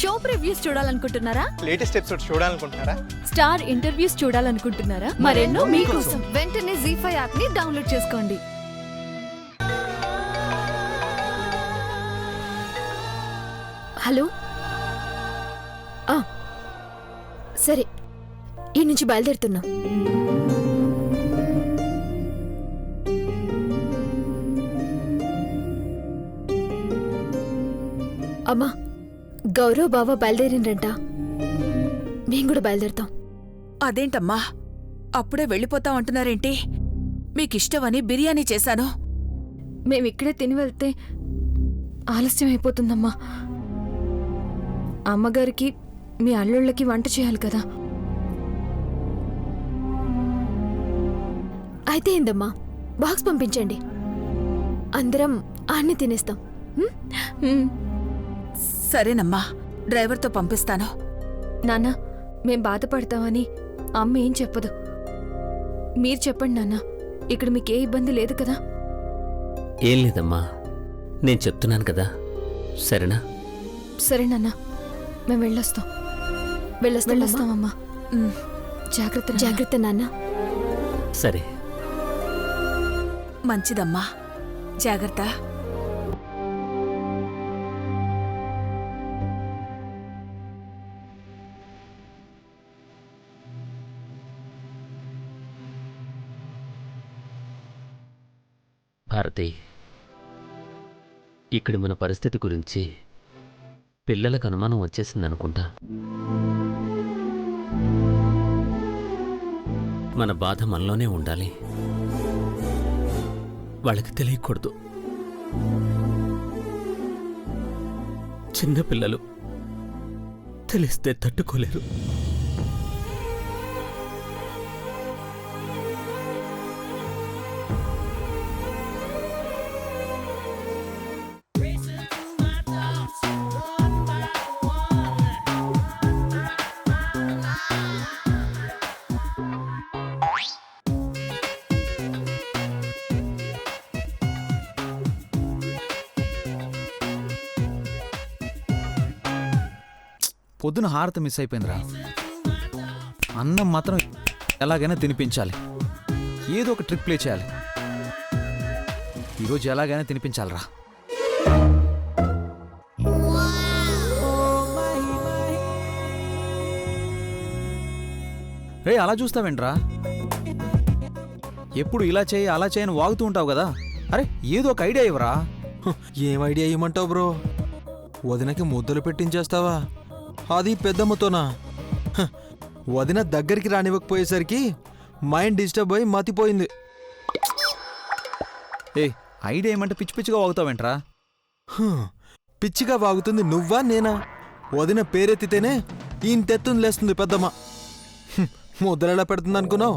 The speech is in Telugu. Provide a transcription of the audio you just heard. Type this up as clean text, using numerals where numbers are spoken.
షో ప్రివ్యూస్ చూడాలనుకుంటున్నారా? లేటెస్ట్ ఎపిసోడ్ చూడాలనుకుంటున్నారా? స్టార్ ఇంటర్వ్యూస్ చూడాలనుకుంటున్నారా? మరెన్నో మీకోసం వెంటనే ZEE5 యాప్ ని డౌన్లోడ్ చేసుకోండి. హలో, సరే, ఈ నుంచి బయలుదేరుతున్నా. అమ్మా, గౌరవ్ బావ బయలుదేరిండ్రంట. మేం కూడా బయలుదేరుతాం. అదేంటమ్మా, అప్పుడే వెళ్ళిపోతాం అంటున్నారేంటి? మీకిష్టమని బిర్యానీ చేశాను. మేమిక్కడే తిని వెళ్తే ఆలస్యం అయిపోతుందమ్మా. అమ్మగారికి మీ అల్లుళ్ళకి వంట చేయాలి కదా. అయితే ఏందమ్మా, బాక్స్ పంపించండి, అందరం ఆన్ని తినేస్తాం. సరేనమ్మా, డ్రైవర్తో పంపిస్తాను. నాన్న, మేం బాధపడతామని అమ్మ ఏం చెప్పదు. మీరు చెప్పండి నాన్న, ఇక్కడ మీకే ఇబ్బంది లేదు కదా? ఏం లేదమ్మా, నేను చెప్తున్నాను కదా. సరేనా? సరే నాన్న, మేము వెళ్ళొస్తాం. వెళ్ళొస్తామమ్మా. జాగ్రత్త జాగ్రత్త నాన్న. సరే. మంచిదమ్మా, జాగ్రత్త. భారతి, ఇక్కడ మన పరిస్థితి గురించి పిల్లలకు అనుమానం వచ్చేసిందనుకుంటా. మన బాధ మనలోనే ఉండాలి, వాళ్ళకి తెలియకూడదు. చిన్నపిల్లలు తెలిస్తే తట్టుకోలేరు. పొద్దున హారత మిస్ అయిపోయిందిరా. అన్నం మాత్రం ఎలాగైనా తినిపించాలి. ఏదో ఒక ట్రిక్ ప్లే చేయాలి. ఈరోజు ఎలాగైనా తినిపించాలిరా. రే, అలా చూస్తావేంట్రా? ఎప్పుడు ఇలా చేయి అలా చేయని వాగుతూ ఉంటావు కదా. అరే, ఏదో ఒక ఐడియా ఇవ్వరా. ఏం ఐడియా ఇవ్వమంటావు బ్రో? వదినకి ముద్దలు పెట్టించేస్తావా? అది పెద్దమ్మతోనా? వదిన దగ్గరికి రానివ్వకపోయేసరికి మైండ్ డిస్టర్బ్ అయి మతిపోయింది. ఏ, ఐడియా ఏమంటే పిచ్చి పిచ్చిగా వాగుతావేంట్రా? పిచ్చిగా వాగుతుంది నువ్వా నేనా? వదిన పేరెత్తితేనే ఈయన తెత్తుని లేస్తుంది పెద్దమ్మ. ముద్దలు ఎలా పెడుతుంది అనుకున్నావు?